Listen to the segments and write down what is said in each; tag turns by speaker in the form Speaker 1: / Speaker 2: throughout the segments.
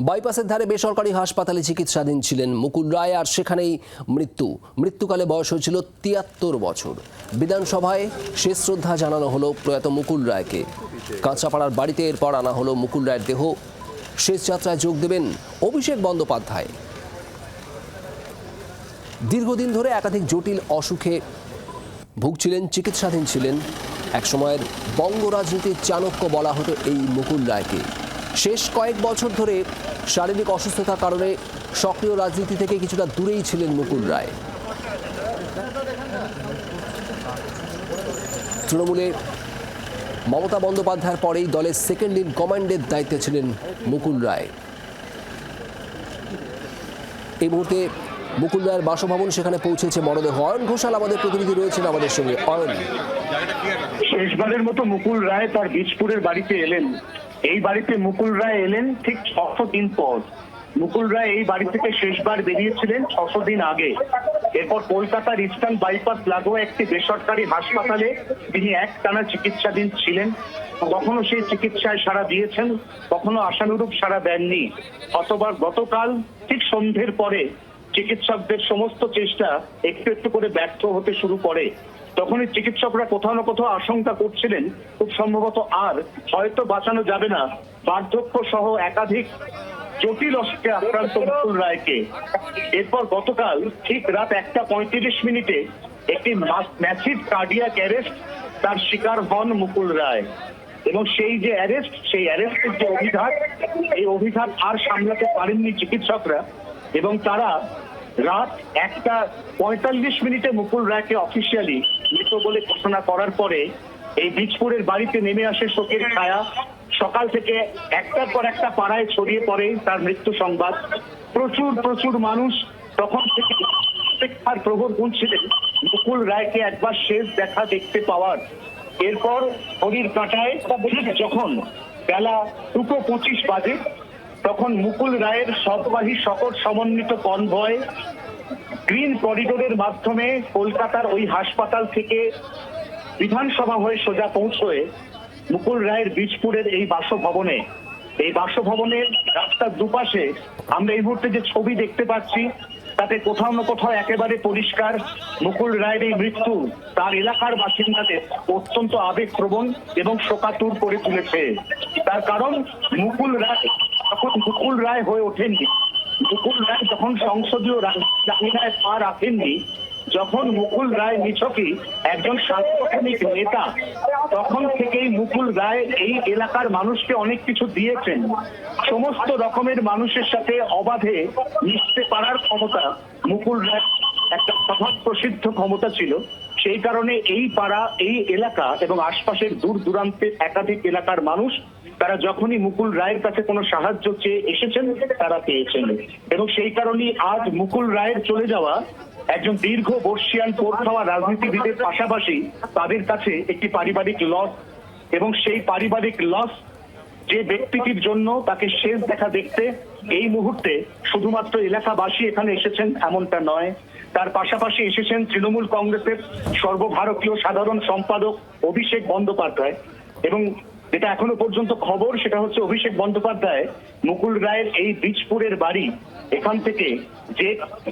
Speaker 1: বাইপাসের ধারে বেসরকারি হাসপাতালে চিকিৎসাধীন ছিলেন মুকুল রায়, আর সেখানেই মৃত্যুকালে বয়স হয়েছিল ৭৩ বছর। বিধানসভায় শেষ শ্রদ্ধা জানানো হলো প্রয়াত মুকুল রায়কে। কাঁচাপাড়ার বাড়িতে এরপর আনা হলো মুকুল রায়ের দেহ। শেষ যাত্রায় যোগ দেবেন অভিষেক বন্দ্যোপাধ্যায়। দীর্ঘদিন ধরে একাধিক জটিল অসুখে ভুগছিলেন, চিকিৎসাধীন ছিলেন। এক সময়ের বঙ্গ রাজনীতির চাণক্য বলা হতো এই মুকুল রায়কে। শেষ কয়েক বছর ধরে শারীরিক অসুস্থতার কারণে সক্রিয় রাজনীতি থেকে কিছুটা দূরেই ছিলেন মুকুল রায়। তৃণমূলে মমতা বন্দ্যোপাধ্যায়ের পরেই দলের সেকেন্ড ইন কমান্ডের দায়িত্বে ছিলেন মুকুল রায়। এই মুহূর্তে মুকুল রায়ের বাসভবন, সেখানে পৌঁছেছে মরদেহ। অয়ন ঘোষাল আমাদের প্রতিনিধি রয়েছেন আমাদের সঙ্গে। অয়ন,
Speaker 2: শেষবারের মতো মুকুল রায় তার বীজপুরের বাড়িতে এলেন। এই বাড়িতে মুকুল রায় এলেন ঠিক ৬০০ দিন পর। মুকুল রায় এই বাড়ি থেকে শেষবার বেরিয়েছিলেন ৬০০ দিন আগে। এরপর কলকাতার ইস্টার্ন বাইপাস লাগোয়া একটি বেসরকারি হাসপাতালে তিনি একটানা চিকিৎসাধীন ছিলেন। কখনো সেই চিকিৎসায় সাড়া দিয়েছেন, কখনো আশানুরূপ সাড়া দেননি। অথবা গতকাল ঠিক সন্ধ্যের পরে চিকিৎসকদের সমস্ত চেষ্টা একটু একটু করে ব্যর্থ হতে শুরু করে। তখনই চিকিৎসকরা কোথাও না কোথাও আশঙ্কা করছিলেন খুব সম্ভবত আর হয়তো বাঁচানো যাবে না বার্ধক্য সহ একাধিক জটিল অসুখে আক্রান্ত মুকুল রায়কে। এরপর গতকাল ঠিক রাত ১টা ৩৫ একটি ম্যাসিভ কার্ডিয়াক অ্যারেস্ট তার শিকার হন মুকুল রায়। এবং সেই যে অ্যারেস্ট, সেই অ্যারেস্টের যে অভিঘাত, এই অভিঘাত আর সামলাতে পারেননি চিকিৎসকরা। এবং তারা রাত ১টা ৪৫ মুকুল রায়কে অফিসিয়ালি মৃত বলে ঘোষণা করার পরে এই বীজপুরের বাড়িতে নেমে আসে শোকের ছায়া। সকাল থেকে একটার পর একটা পাড়ায় ছড়িয়ে পড়ে তার মৃত্যু সংবাদ। প্রচুর মানুষ তখন থেকে অপেক্ষার প্রহর গুনছিলেন মুকুল রায়কে একবার শেষ দেখা দেখতে পাওয়ার। এরপর ঘড়ির কাঁটায় যখন বেলা ২:২৫ বাজে, তখন মুকুল রায়ের সববাহী শকট সমন্বিত কনভয় গ্রিন করিডোরের মাধ্যমে কলকাতার ওই হাসপাতাল থেকে বিধানসভা হয়ে সোজা পৌঁছয়ে মুকুল রায়ের বীজপুরের এই বাসভবনে। এই বাসভবনের রাস্তার দুপাশে আমরা এই মুহূর্তে যে ছবি দেখতে পাচ্ছি, তাতে কোথাও না কোথাও একেবারে পরিষ্কার মুকুল রায়ের এই মৃত্যু তার এলাকার বাসিন্দাদের অত্যন্ত আবেগপ্রবণ এবং শোকাতুর করে তুলেছে। তার কারণ মুকুল রায় হয়ে ওঠেননি, মুকুল রায় যখন সংসদীয় রাজনীতিতে পা রাখেননি, যখন মুকুল রায় নিছকই একজন সাংগঠনিক নেতা, তখন থেকেই মুকুল রায় এই এলাকার মানুষকে অনেক কিছু দিয়েছেন। সমস্ত রকমের মানুষের সাথে অবাধে মিশতে পারার ক্ষমতা মুকুল রায় একটা স্বভাব প্রসিদ্ধ ক্ষমতা ছিল। সেই কারণে এই পাড়া, এই এলাকা এবং আশপাশের দূর দূরান্তের একাধিক এলাকার মানুষ তারা যখনই মুকুল রায়ের কাছে কোনো সাহায্য চেয়ে এসেছেন, তারা পেয়েছেন। এবং সেই কারণেই আজ মুকুল রায়ের চলে যাওয়া একজন দীর্ঘ বর্ষিয়ান পোড় খাওয়া রাজনীতিবিদের পাশাপাশি তাদের কাছে একটি পারিবারিক লস। এবং সেই পারিবারিক লস যে ব্যক্তিটির জন্য তাকে শেষ দেখা দেখতে এই মুহূর্তে শুধুমাত্র এলাকাবাসী এখানে এসেছেন এমনটা নয়, তার পাশাপাশি এসেছেন তৃণমূল কংগ্রেসের সর্বভারতীয় সাধারণ সম্পাদক অভিষেক বন্দ্যোপাধ্যায়। এবং যেটা এখনো পর্যন্ত খবর, সেটা হচ্ছে অভিষেক বন্দ্যোপাধ্যায় মুকুল রায়ের এই বীজপুরের বাড়ি, এখান থেকে যে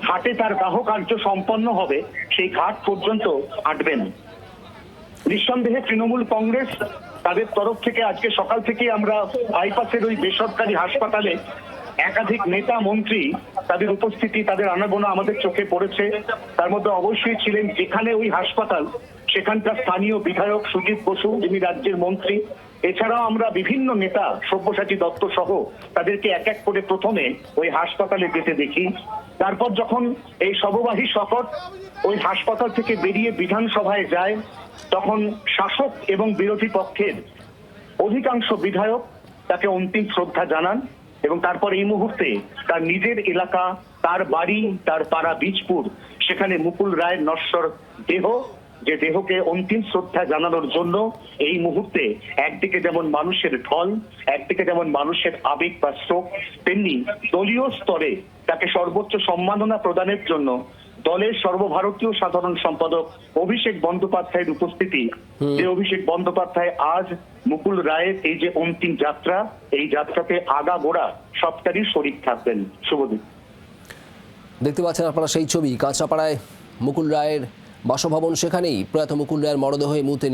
Speaker 2: ঘাটে তার দাহ কার্য সম্পন্ন হবে সেই ঘাট পর্যন্ত হাঁটবেন। নিঃসন্দেহে তৃণমূল কংগ্রেস তাদের তরফ থেকে আজকে সকাল থেকে আমরা বাইপাসের ওই বেসরকারি হাসপাতালে একাধিক নেতা মন্ত্রী তাদের উপস্থিতি, তাদের আনাগোনা আমাদের চোখে পড়েছে। তার মধ্যে অবশ্যই ছিলেন যেখানে ওই হাসপাতাল সেখানকার স্থানীয় বিধায়ক সুজিত বসু, যিনি রাজ্যের মন্ত্রী। এছাড়াও আমরা বিভিন্ন নেতা, সব্যসাচী দত্ত সহ তাদেরকে এক এক করে প্রথমে ওই হাসপাতালে যেতে দেখি। তারপর যখন এই সববাহী শকট ওই হাসপাতাল থেকে বেরিয়ে বিধানসভায় যায়, তখন শাসক এবং বিরোধী পক্ষের অধিকাংশ বিধায়ক তাকে অন্তিম শ্রদ্ধা জানান। এবং তারপর এই মুহূর্তে তার নিজের এলাকা, তার বাড়ি, তার পাড়া বীজপুর, সেখানে মুকুল রায়ের নশ্বর দেহ, যে দেহকে অন্তিম শ্রদ্ধা জানানোর জন্য এই মুহূর্তে একদিকে যেমন মানুষের ঢল, একদিকে যেমন মানুষের আবেগ বা শোক, তেমনি দলীয় স্তরে তাকে সর্বোচ্চ সম্মাননা প্রদানের জন্য দলের সর্বভারতীয় সাধারণ সম্পাদক অভিষেক বন্দ্যোপাধ্যায়ের উপস্থিতি। যে অভিষেক বন্দ্যোপাধ্যায় আজ মুকুল রায়ের এই যে অন্তিম যাত্রা, এই যাত্রাতে আগাগোড়া সবটারই শরীক থাকবেন। শুভদীপ,
Speaker 1: দেখতে পাচ্ছেন আপনারা সেই ছবি, কাঁচরাপাড়ায় মুকুল রায়ের বাসভবন, সেখানেই প্রয়াত মুকুল রায়ের মরদেহ এই মুহূর্তে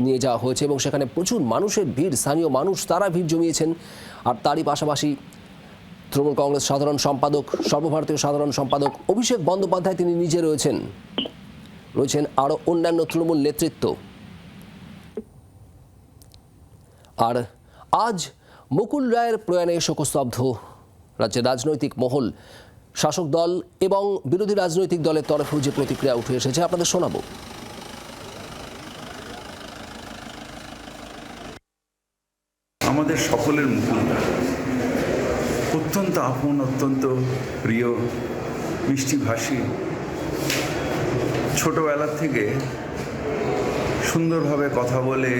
Speaker 1: নিয়ে যাওয়া হয়েছে এবং সেখানে প্রচুর মানুষের ভিড়, স্থানীয় মানুষ তারা ভিড় জমিয়েছেন। আর তারই পাশাপাশি তৃণমূল কংগ্রেস সাধারণ সম্পাদক, সর্বভারতীয় সাধারণ সম্পাদক অভিষেক বন্দ্যোপাধ্যায় তিনি নিজে রয়েছেন আরও অন্যান্য তৃণমূল নেতৃত্ব। আর আজ মুকুল রায়ের প্রয়াণে শোকস্তব্ধ রাজ্যের রাজনৈতিক মহল, শাসক দল এবং বিরোধী রাজনৈতিক দলের তরফেও যে প্রতিক্রিয়া উঠে এসেছে আপনাদের শোনাবো।
Speaker 3: আমাদের সকলের মুকুলদা অত্যন্ত আপন, অত্যন্ত প্রিয়, মিষ্টিভাষী। ছোটবেলা থেকে সুন্দরভাবে কথা বলে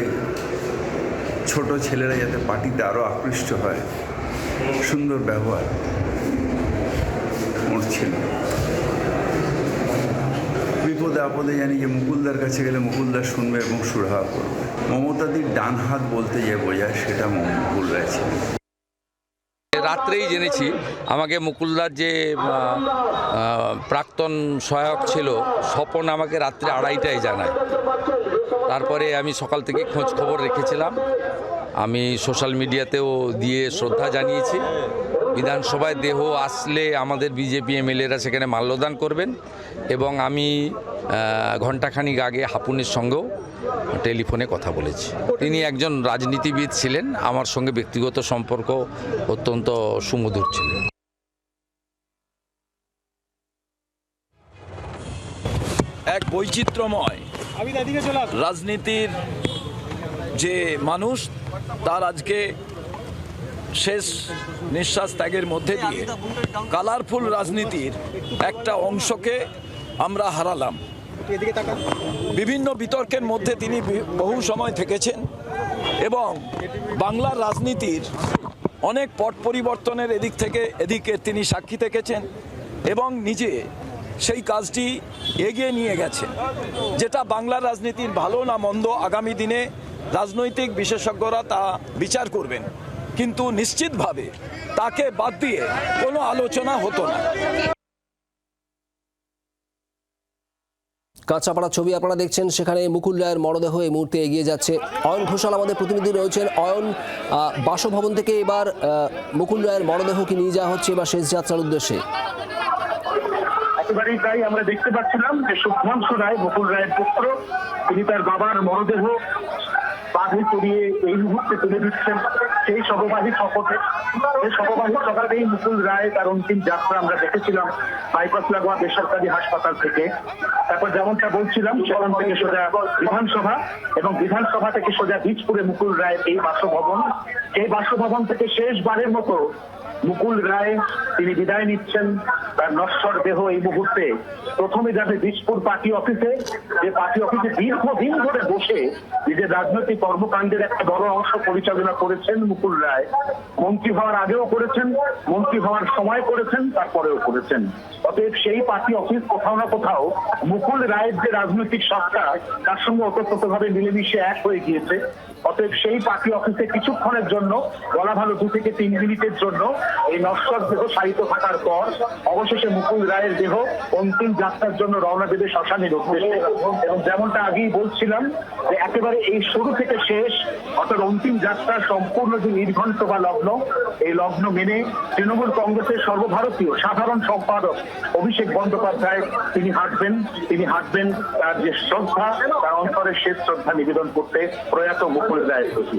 Speaker 3: ছোট ছেলেরা যাতে পার্টিতে আরও আকৃষ্ট হয়, সুন্দর ব্যবহার ওর ছিল। বিপদে আপদে জানি যে মুকুলদার কাছে গেলে মুকুলদা শুনবে এবং সুরাহা করবে। মমতাদির ডান হাত বলতে যে বোঝায় সেটা মুকুল রায় ছিল।
Speaker 4: রাত্রেই জেনেছি আমাকে মুকুলদার যে প্রাক্তন সহায়ক ছিল স্বপন আমাকে রাত্রে 2:30টায় জানায়। তারপরে আমি সকাল থেকে খোঁজ খবর রেখেছিলাম, আমি সোশ্যাল মিডিয়াতেও দিয়ে শ্রদ্ধা জানিয়েছি। বিধানসভায় দেহ আসলে আমাদের বিজেপি এমএলএরা সেখানে মাল্যদান করবেন এবং আমি ঘণ্টাখানিক আগে হাপুনের সঙ্গেও টেলিফোনে কথা বলেছি। তিনি একজন রাজনীতিবিদ ছিলেন, আমার সঙ্গে ব্যক্তিগত সম্পর্ক অত্যন্ত সুমধুর ছিল।
Speaker 5: এক বৈচিত্র্যময় রাজনীতির যে মানুষ, তার আজকে শেষ নিঃশ্বাস ত্যাগের মধ্যে দিয়ে কালারফুল রাজনীতির একটা অংশকে আমরা হারালাম। বিভিন্ন বিতর্কের মধ্যে তিনি বহু সময় থেকেছেন এবং বাংলার রাজনীতির অনেক পট পরিবর্তনের এদিক থেকে এদিকে তিনি সাক্ষী থেকেছেন এবং নিজে সেই কাজটি এগিয়ে নিয়ে গেছেন, যেটা বাংলার রাজনীতির ভালো না মন্দ আগামী দিনে রাজনৈতিক বিশেষজ্ঞরা তা বিচার করবেন, কিন্তু নিশ্চিতভাবে তাকে বাদ দিয়ে কোনো আলোচনা হতো না।
Speaker 1: কাঁচরাপাড়ার ছবি আপনারা দেখছেন, সেখানে মুকুল রায়ের মরদেহ এই মুহূর্তে এগিয়ে যাচ্ছে। অয়ন ঘোষাল আমাদের প্রতিনিধি রয়েছেন। অয়ন, বাসভবন থেকে এবার মুকুল রায়ের মরদেহ কি নিয়ে যাওয়া হচ্ছে এবার শেষ যাত্রার উদ্দেশ্যে?
Speaker 2: একেবারেই তাই। আমরা দেখতে পাচ্ছিলাম যে শুভ্রাংশু রায়, মুকুল রায়ের পুত্র, তিনি তার বাবার মরদেহ বাঘে চড়িয়ে এই মুহূর্তে তুলে দিচ্ছেন সেই সর্ববাহী শপথে। এই সর্ববাহী সভাতেই মুকুল রায় তার অন্তিম যাত্রা আমরা দেখেছিলাম বাইপাস লাগোয়া বেসরকারি হাসপাতাল থেকে। তারপর যেমনটা বলছিলাম, সেখান থেকে সোজা বিধানসভা এবং বিধানসভা থেকে সোজা বীজপুরে মুকুল রায়ের এই বাসভবন। এই বাসভবন থেকে শেষবারের মতো মুকুল রায় তিনি বিদায় নিচ্ছেন। তার নশ্বর দেহ এই মুহূর্তে প্রথমে যাবে বীজপুর পার্টি অফিসে, যে পার্টি অফিসে দীর্ঘদিন ধরে বসে নিজের রাজনৈতিক কর্মকাণ্ডের একটা বড় অংশ পরিচালনা করেছেন মুকুল রায়। মন্ত্রী হওয়ার আগেও করেছেন, মন্ত্রী হওয়ার সময় করেছেন, তারপরেও করেছেন। অতএব সেই পার্টি অফিস কোথাও না কোথাও মুকুল রায়ের যে রাজনৈতিক সত্তা তার সঙ্গে ওতপ্রোতভাবে মিলেমিশে এক হয়ে গিয়েছে। অতএব সেই পার্টি অফিসে কিছুক্ষণের জন্য, বলা ভালো 2 থেকে 3 মিনিটের জন্য এই নশ্বর দেহ শায়িত থাকার পর অবশেষে মুকুল রায়ের দেহ অন্তিম যাত্রার জন্য রওনা দেবে শ্মশানের উদ্দেশ্যে। এবং যেমনটা আগেই বলছিলাম যে একেবারে এই শুরু থেকে শেষ, অর্থাৎ অন্তিম যাত্রা সম্পূর্ণ যে নির্ঘণ্ট বা লগ্ন, এই লগ্ন মেনে তৃণমূল কংগ্রেসের সর্বভারতীয় সাধারণ সম্পাদক অভিষেক বন্দ্যোপাধ্যায় তিনি হাঁটবেন তার যে শ্রদ্ধা, তার অন্তরের শেষ শ্রদ্ধা নিবেদন করতে প্রয়াত মুকুল রায়ের প্রতি।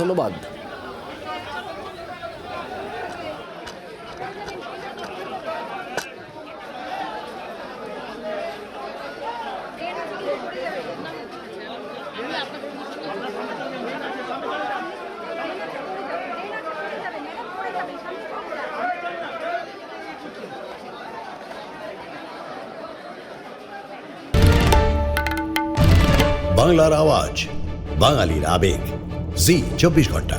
Speaker 1: ধন্যবাদ।
Speaker 6: বাংলার আওয়াজ, বাঙালির আবেগ, জি 24 ঘন্টা।